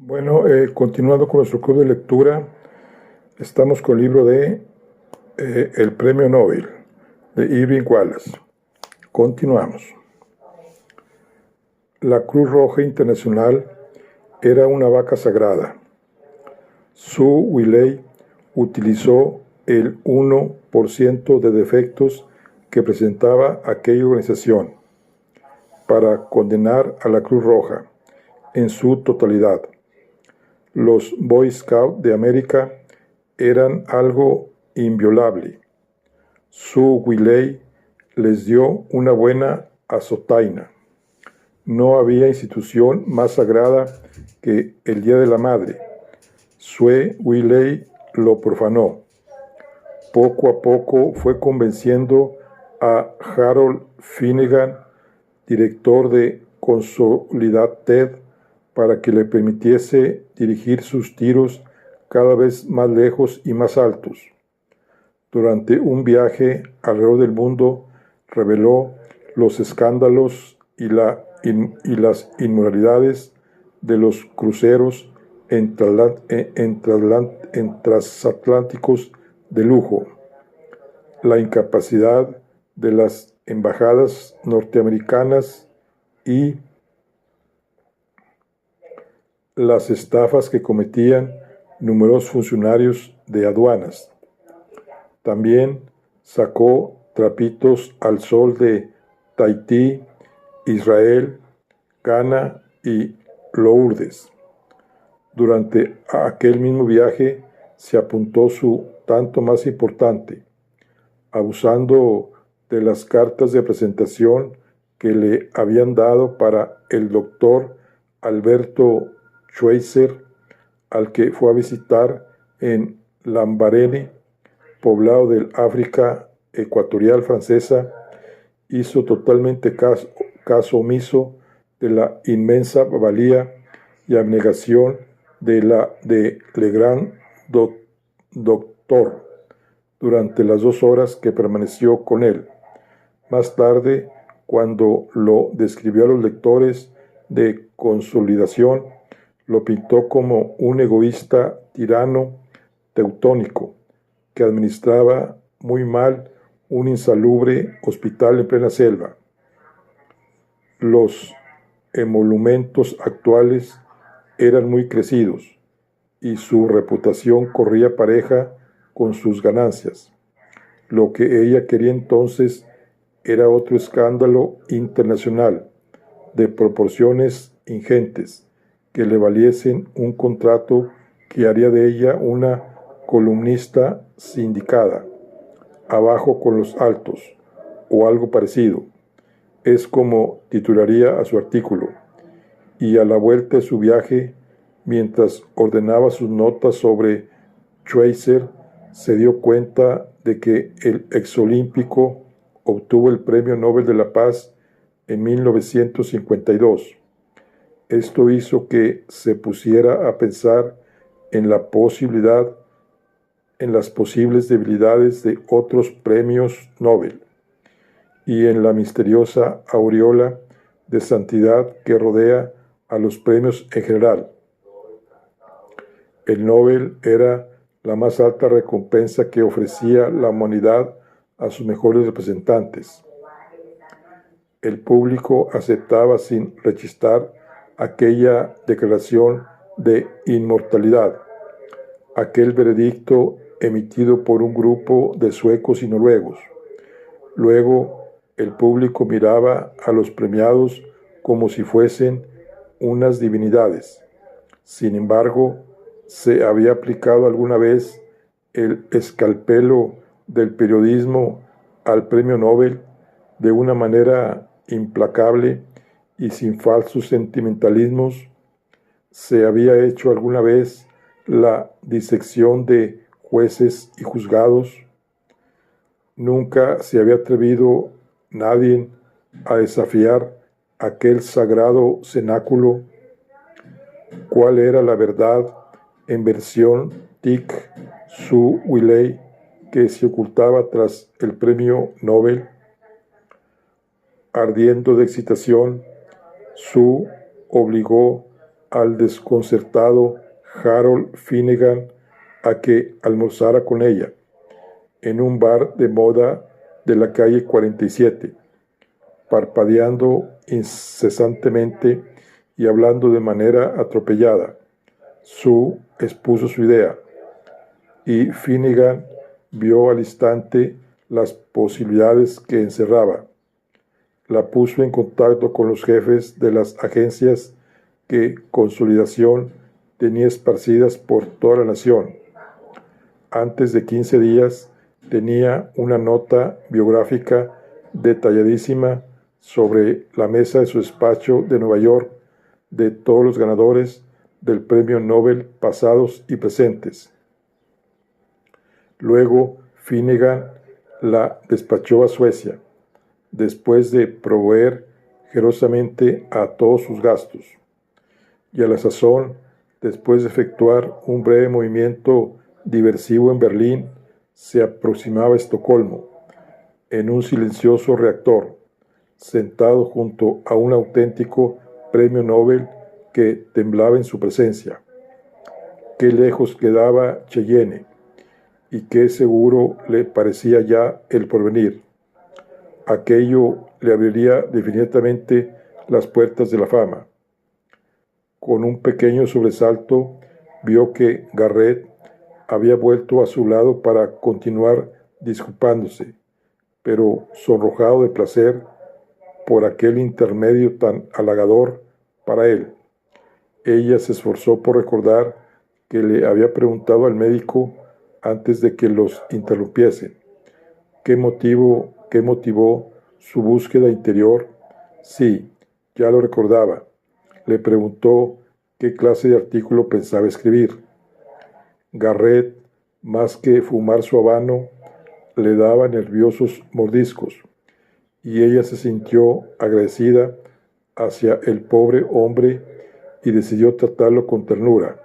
Bueno, continuando con nuestro club de lectura, estamos con el libro de El Premio Nobel, de Irving Wallace. Continuamos. La Cruz Roja Internacional era una vaca sagrada. Sue Willey utilizó el 1% de defectos que presentaba aquella organización para condenar a la Cruz Roja en su totalidad. Los Boy Scouts de América eran algo inviolable. Sue Willey les dio una buena azotaina. No había institución más sagrada que el Día de la Madre. Sue Willey lo profanó. Poco a poco fue convenciendo a Harold Finnegan, director de Consolidated, para que le permitiese dirigir sus tiros cada vez más lejos y más altos. Durante un viaje alrededor del mundo, reveló los escándalos y las inmoralidades de los cruceros transatlánticos de lujo, la incapacidad de las embajadas norteamericanas y las estafas que cometían numerosos funcionarios de aduanas. También sacó trapitos al sol de Tahití, Israel, Ghana y Lourdes. Durante aquel mismo viaje se apuntó su tanto más importante, abusando de las cartas de presentación que le habían dado para el doctor Alberto Schweitzer, al que fue a visitar en Lambaréné, poblado del África ecuatorial francesa. Hizo totalmente caso omiso de la inmensa valía y abnegación de Legrand Doctor durante las 2 horas que permaneció con él. Más tarde, cuando lo describió a los lectores de Consolidación, lo pintó como un egoísta tirano teutónico que administraba muy mal un insalubre hospital en plena selva. Los emolumentos actuales eran muy crecidos y su reputación corría pareja con sus ganancias. Lo que ella quería entonces era otro escándalo internacional de proporciones ingentes que le valiesen un contrato que haría de ella una columnista sindicada, abajo con los altos, o algo parecido. Es como titularía a su artículo. Y a la vuelta de su viaje, mientras ordenaba sus notas sobre Schweitzer, se dio cuenta de que el exolímpico obtuvo el Premio Nobel de la Paz en 1952. Esto hizo que se pusiera a pensar en las posibles debilidades de otros premios Nobel y en la misteriosa aureola de santidad que rodea a los premios en general. El Nobel era la más alta recompensa que ofrecía la humanidad a sus mejores representantes. El público aceptaba sin rechistar aquella declaración de inmortalidad, aquel veredicto emitido por un grupo de suecos y noruegos. Luego, el público miraba a los premiados como si fuesen unas divinidades. Sin embargo, ¿se había aplicado alguna vez el escalpelo del periodismo al premio Nobel de una manera implacable y sin falsos sentimentalismos? ¿Se había hecho alguna vez la disección de jueces y juzgados? Nunca se había atrevido nadie a desafiar aquel sagrado cenáculo. ¿Cuál era la verdad en versión tic Sue Willey que se ocultaba tras el premio Nobel? Ardiendo de excitación, Sue obligó al desconcertado Harold Finnegan a que almorzara con ella en un bar de moda de la calle 47, parpadeando incesantemente y hablando de manera atropellada. Sue expuso su idea, y Finnegan vio al instante las posibilidades que encerraba. La puso en contacto con los jefes de las agencias que Consolidación tenía esparcidas por toda la nación. Antes de 15 días tenía una nota biográfica detalladísima sobre la mesa de su despacho de Nueva York de todos los ganadores del Premio Nobel pasados y presentes. Luego Finnegan la despachó a Suecia, después de proveer generosamente a todos sus gastos, y a la sazón, después de efectuar un breve movimiento diversivo en Berlín, se aproximaba a Estocolmo, en un silencioso reactor, sentado junto a un auténtico premio Nobel que temblaba en su presencia. Qué lejos quedaba Cheyenne, y qué seguro le parecía ya el porvenir. Aquello le abriría definitivamente las puertas de la fama. Con un pequeño sobresalto, vio que Garrett había vuelto a su lado para continuar disculpándose, pero sonrojado de placer por aquel intermedio tan halagador para él. Ella se esforzó por recordar que le había preguntado al médico antes de que los interrumpiesen. ¿Qué motivó su búsqueda interior? Sí, ya lo recordaba. Le preguntó qué clase de artículo pensaba escribir. Garrett, más que fumar su habano, le daba nerviosos mordiscos, y ella se sintió agradecida hacia el pobre hombre y decidió tratarlo con ternura.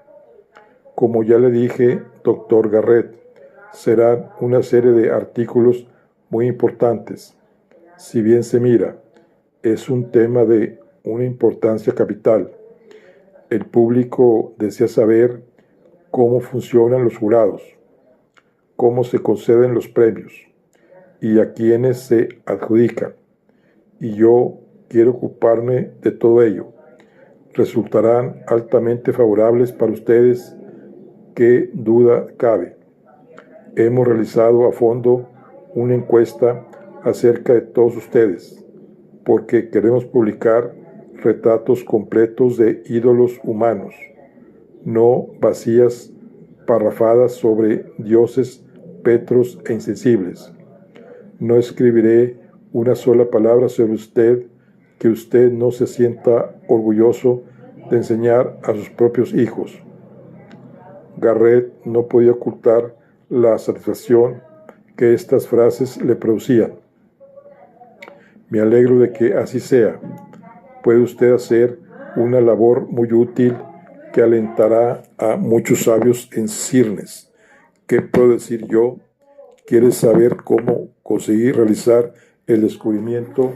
Como ya le dije, doctor Garrett, serán una serie de artículos muy importantes. Si bien se mira, es un tema de una importancia capital. El público desea saber cómo funcionan los jurados, cómo se conceden los premios y a quiénes se adjudican. Y yo quiero ocuparme de todo ello. Resultarán altamente favorables para ustedes, qué duda cabe. Hemos realizado a fondo una encuesta acerca de todos ustedes, porque queremos publicar retratos completos de ídolos humanos, no vacías parrafadas sobre dioses petros e insensibles. No escribiré una sola palabra sobre usted que usted no se sienta orgulloso de enseñar a sus propios hijos. Garrett no podía ocultar la satisfacción que estas frases le producían. Me alegro de que así sea. Puede usted hacer una labor muy útil que alentará a muchos sabios en ciernes. ¿Qué puedo decir yo? ¿Quieres saber cómo conseguir realizar el descubrimiento?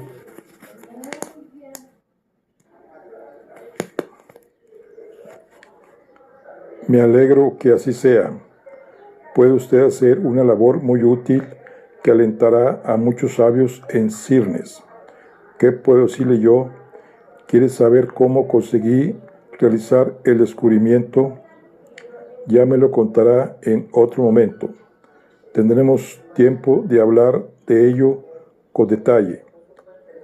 Me alegro que así sea. Puede usted hacer una labor muy útil que alentará a muchos sabios en ciernes. ¿Qué puedo decirle yo? ¿Quieres saber cómo conseguí realizar el descubrimiento? Ya me lo contará en otro momento. Tendremos tiempo de hablar de ello con detalle.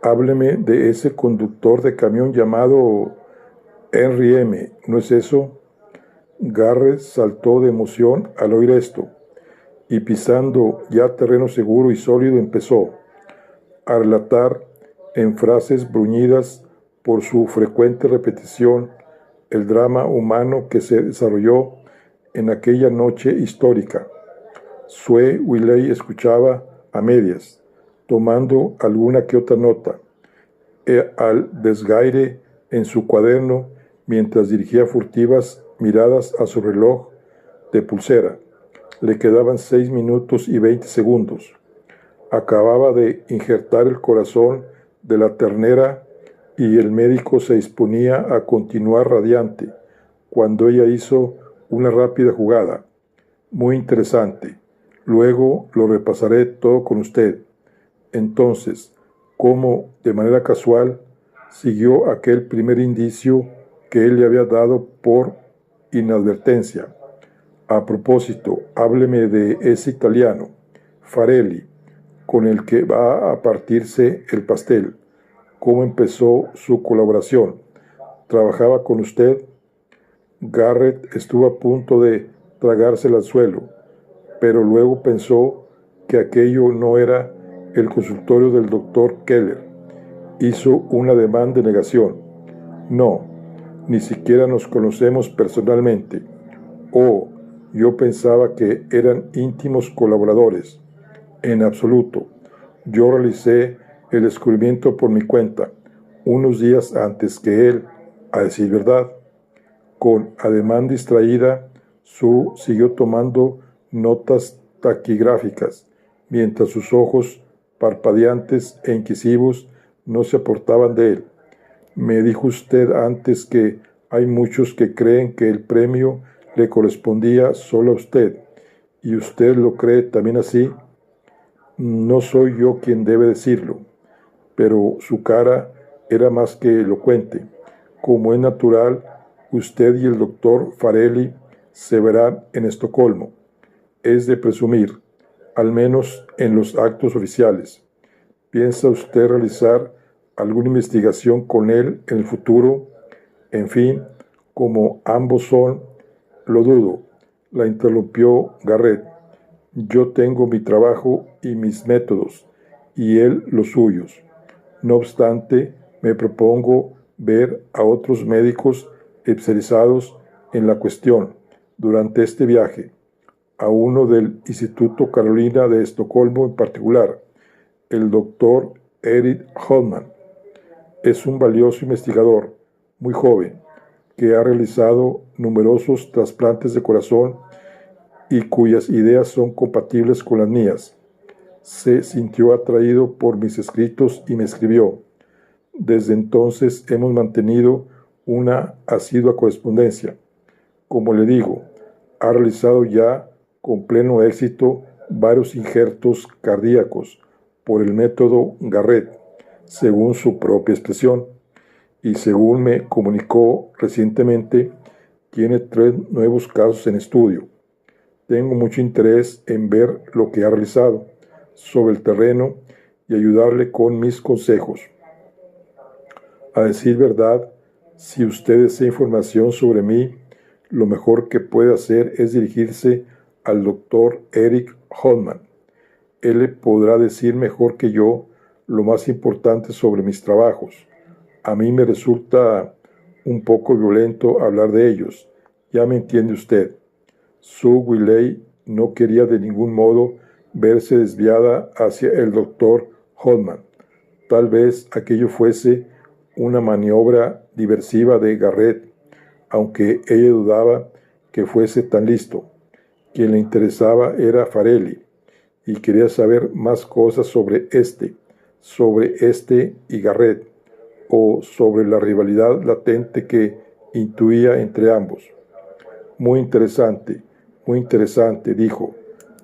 Hábleme de ese conductor de camión llamado Henry M., ¿no es eso? Garrett saltó de emoción al oír esto, y pisando ya terreno seguro y sólido empezó a relatar en frases bruñidas por su frecuente repetición el drama humano que se desarrolló en aquella noche histórica. Sue Willey escuchaba a medias, tomando alguna que otra nota, al desgaire en su cuaderno mientras dirigía furtivas miradas a su reloj de pulsera. Le quedaban 6 minutos y 20 segundos. Acababa de injertar el corazón de la ternera y el médico se disponía a continuar radiante, cuando ella hizo una rápida jugada. Muy interesante. Luego lo repasaré todo con usted. Entonces, ¿cómo, de manera casual, siguió aquel primer indicio que él le había dado por inadvertencia? A propósito, hábleme de ese italiano, Farelli, con el que va a partirse el pastel. ¿Cómo empezó su colaboración? ¿Trabajaba con usted? Garrett estuvo a punto de tragársela al suelo, pero luego pensó que aquello no era el consultorio del doctor Keller. Hizo un ademán de negación. No, ni siquiera nos conocemos personalmente. Oh, yo pensaba que eran íntimos colaboradores. En absoluto. Yo realicé el descubrimiento por mi cuenta, unos días antes que él, a decir verdad. Con ademán distraída, Sue siguió tomando notas taquigráficas, mientras sus ojos parpadeantes e incisivos no se apartaban de él. Me dijo usted antes que hay muchos que creen que el premio le correspondía solo a usted, y usted lo cree también así. No soy yo quien debe decirlo, pero su cara era más que elocuente. Como es natural, usted y el doctor Farelli se verán en Estocolmo. Es de presumir, al menos en los actos oficiales. ¿Piensa usted realizar alguna investigación con él en el futuro? En fin, como ambos son, lo dudo, la interrumpió Garrett. Yo tengo mi trabajo y mis métodos, y él los suyos. No obstante, me propongo ver a otros médicos especializados en la cuestión durante este viaje, a uno del Instituto Carolina de Estocolmo en particular, el doctor Erik Holman. Es un valioso investigador, muy joven, que ha realizado numerosos trasplantes de corazón y cuyas ideas son compatibles con las mías. Se sintió atraído por mis escritos y me escribió. Desde entonces hemos mantenido una asidua correspondencia. Como le digo, ha realizado ya con pleno éxito varios injertos cardíacos por el método Garrett, según su propia expresión, y según me comunicó recientemente, tiene 3 nuevos casos en estudio. Tengo mucho interés en ver lo que ha realizado sobre el terreno y ayudarle con mis consejos. A decir verdad, si usted desea información sobre mí, lo mejor que puede hacer es dirigirse al doctor Erik Holman. Él le podrá decir mejor que yo lo más importante sobre mis trabajos. A mí me resulta un poco violento hablar de ellos, ya me entiende usted. Sue Willey no quería de ningún modo verse desviada hacia el doctor Holman. Tal vez aquello fuese una maniobra diversiva de Garrett, aunque ella dudaba que fuese tan listo. Quien le interesaba era Farelli, y quería saber más cosas sobre este y Garrett, o sobre la rivalidad latente que intuía entre ambos. Muy interesante, dijo.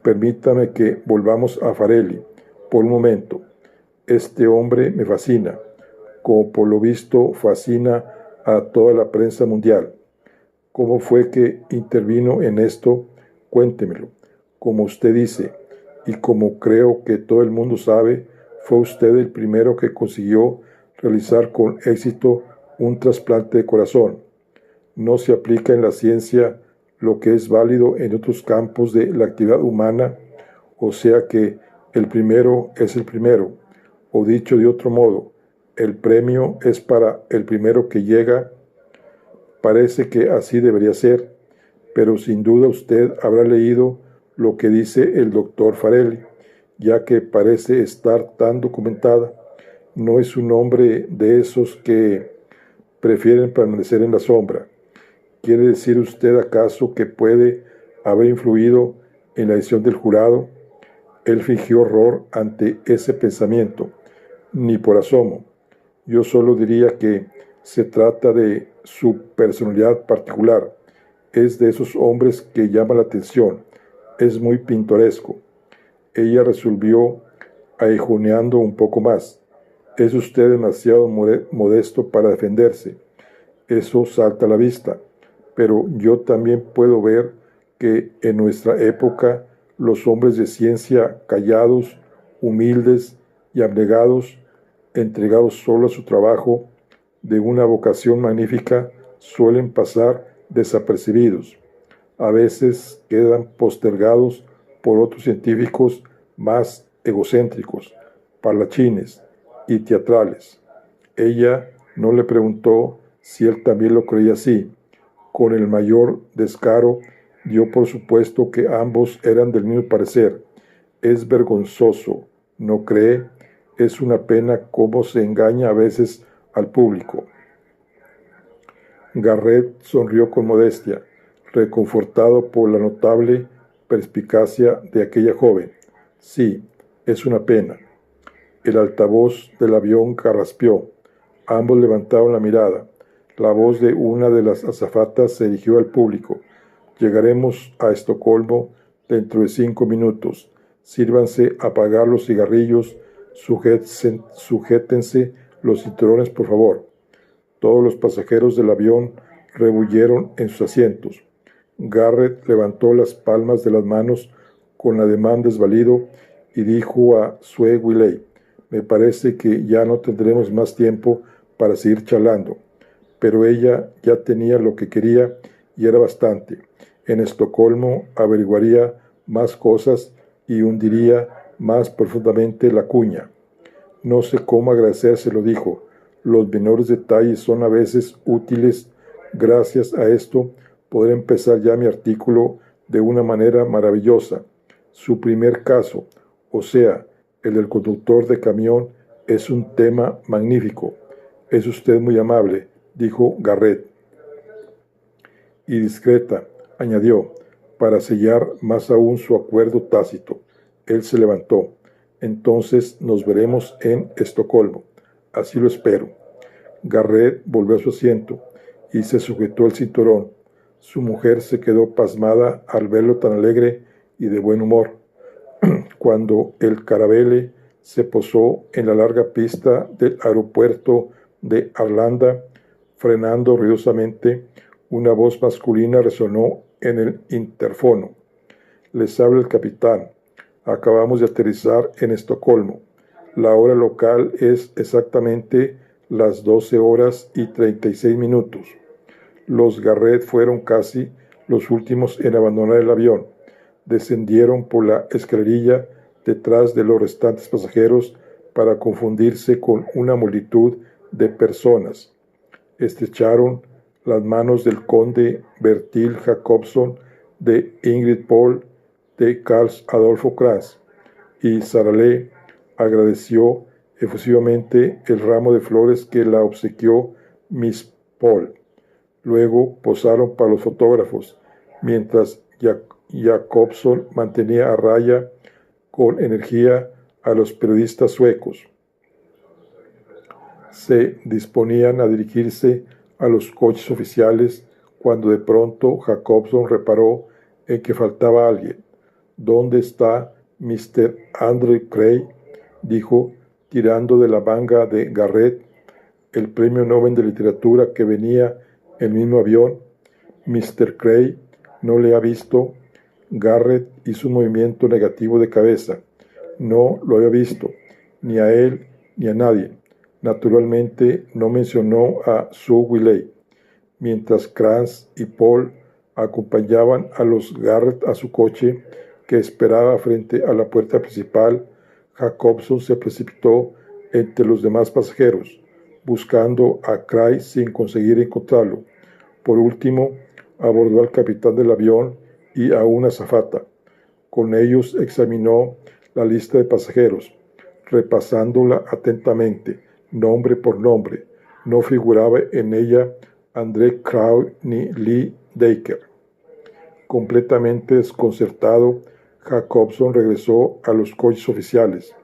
Permítame que volvamos a Farelli por un momento. Este hombre me fascina, como por lo visto fascina a toda la prensa mundial. ¿Cómo fue que intervino en esto? Cuéntemelo. Como usted dice, y como creo que todo el mundo sabe, fue usted el primero que consiguió realizar con éxito un trasplante de corazón. No se aplica en la ciencia lo que es válido en otros campos de la actividad humana, o sea que el primero es el primero, o dicho de otro modo, el premio es para el primero que llega. Parece que así debería ser, pero sin duda usted habrá leído lo que dice el doctor Farelli, ya que parece estar tan documentada. No es un hombre de esos que prefieren permanecer en la sombra. ¿Quiere decir usted acaso que puede haber influido en la decisión del jurado? Él fingió horror ante ese pensamiento. Ni por asomo. Yo solo diría que se trata de su personalidad particular. Es de esos hombres que llaman la atención. Es muy pintoresco. Ella resolvió, aguijoneando un poco más. Es usted demasiado modesto para defenderse. Eso salta a la vista. Pero yo también puedo ver que en nuestra época los hombres de ciencia callados, humildes y abnegados, entregados solo a su trabajo, de una vocación magnífica, suelen pasar desapercibidos. A veces quedan postergados por otros científicos más egocéntricos, parlachines y teatrales. Ella no le preguntó si él también lo creía así. Con el mayor descaro dio por supuesto que ambos eran del mismo parecer. Es vergonzoso, ¿no cree? Es una pena cómo se engaña a veces al público. Garrett sonrió con modestia, reconfortado por la notable perspicacia de aquella joven. Sí, es una pena. El altavoz del avión carraspeó. Ambos levantaron la mirada. La voz de una de las azafatas se dirigió al público. Llegaremos a Estocolmo dentro de 5 minutos. Sírvanse a apagar los cigarrillos. Sujétense los cinturones, por favor. Todos los pasajeros del avión rebullieron en sus asientos. Garrett levantó las palmas de las manos con ademán desvalido y dijo a Sue Willey: me parece que ya no tendremos más tiempo para seguir charlando. Pero ella ya tenía lo que quería y era bastante. En Estocolmo averiguaría más cosas y hundiría más profundamente la cuña. No sé cómo agradecérselo, dijo. Los menores detalles son a veces útiles. Gracias a esto podré empezar ya mi artículo de una manera maravillosa. Su primer caso, o sea, el del conductor de camión, es un tema magnífico. Es usted muy amable, dijo Garrett. Y discreta, añadió, para sellar más aún su acuerdo tácito. Él se levantó. Entonces nos veremos en Estocolmo. Así lo espero. Garrett volvió a su asiento y se sujetó el cinturón. Su mujer se quedó pasmada al verlo tan alegre y de buen humor. Cuando el Caravelle se posó en la larga pista del aeropuerto de Arlanda, frenando ruidosamente, una voz masculina resonó en el interfono. Les habla el capitán. Acabamos de aterrizar en Estocolmo. La hora local es exactamente las 12:36. Los Garrett fueron casi los últimos en abandonar el avión. Descendieron por la escalerilla detrás de los restantes pasajeros para confundirse con una multitud de personas. Estrecharon las manos del conde Bertil Jacobson, de Ingrid Paul, de Carl Adolfo Kranz, y Sarale agradeció efusivamente el ramo de flores que la obsequió Miss Paul. Luego posaron para los fotógrafos, mientras Jacobson mantenía a raya con energía a los periodistas suecos. Se disponían a dirigirse a los coches oficiales cuando de pronto Jacobson reparó en que faltaba alguien. ¿Dónde está Mr. Andrew Cray?, dijo, tirando de la manga de Garrett el premio Nobel de Literatura que venía en el mismo avión. Mr. Cray no le ha visto. Garrett hizo un movimiento negativo de cabeza. No lo había visto, ni a él ni a nadie. Naturalmente no mencionó a Sue Willey. Mientras Kranz y Paul acompañaban a los Garrett a su coche, que esperaba frente a la puerta principal, Jacobson se precipitó entre los demás pasajeros, buscando a Cray sin conseguir encontrarlo. Por último, abordó al capitán del avión y a una azafata. Con ellos examinó la lista de pasajeros, repasándola atentamente, nombre por nombre. No figuraba en ella André Krau ni Lee Daker. Completamente desconcertado, Jacobson regresó a los coches oficiales.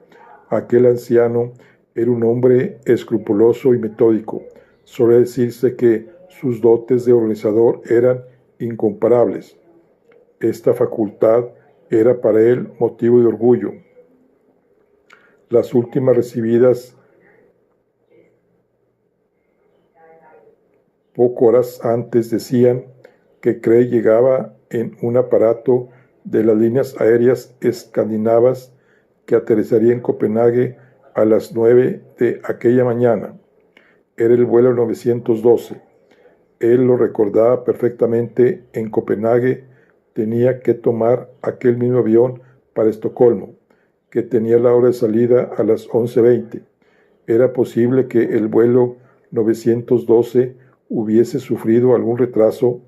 Aquel anciano era un hombre escrupuloso y metódico. Suele decirse que Sus dotes de organizador eran incomparables. Esta facultad era para él motivo de orgullo. Las últimas recibidas pocas horas antes decían que Craig llegaba en un aparato de las líneas aéreas escandinavas que aterrizaría en Copenhague a las 9 de aquella mañana. Era el vuelo 912. Él lo recordaba perfectamente. En Copenhague tenía que tomar aquel mismo avión para Estocolmo, que tenía la hora de salida a las 11:20. Era posible que el vuelo 912 hubiese sufrido algún retraso.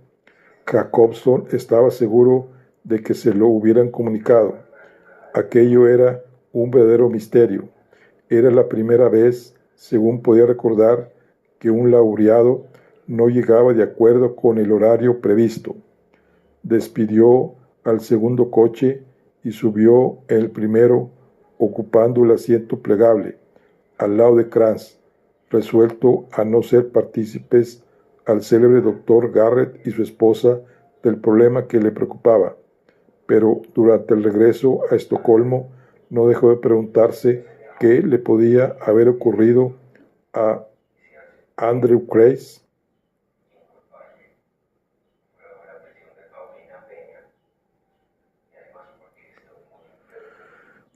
Jacobson estaba seguro de que se lo hubieran comunicado. Aquello era un verdadero misterio. Era la primera vez, según podía recordar, que un laureado no llegaba de acuerdo con el horario previsto. Despidió al segundo coche y subió el primero, ocupando el asiento plegable, al lado de Kranz, resuelto a no ser partícipes al célebre doctor Garrett y su esposa del problema que le preocupaba. Pero durante el regreso a Estocolmo no dejó de preguntarse qué le podía haber ocurrido a Andrew Craig.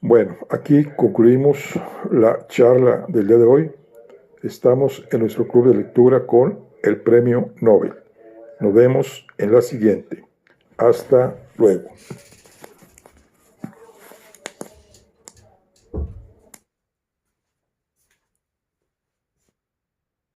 Bueno, aquí concluimos la charla del día de hoy. Estamos en nuestro club de lectura con el Premio Nobel. Nos vemos en la siguiente. Hasta luego.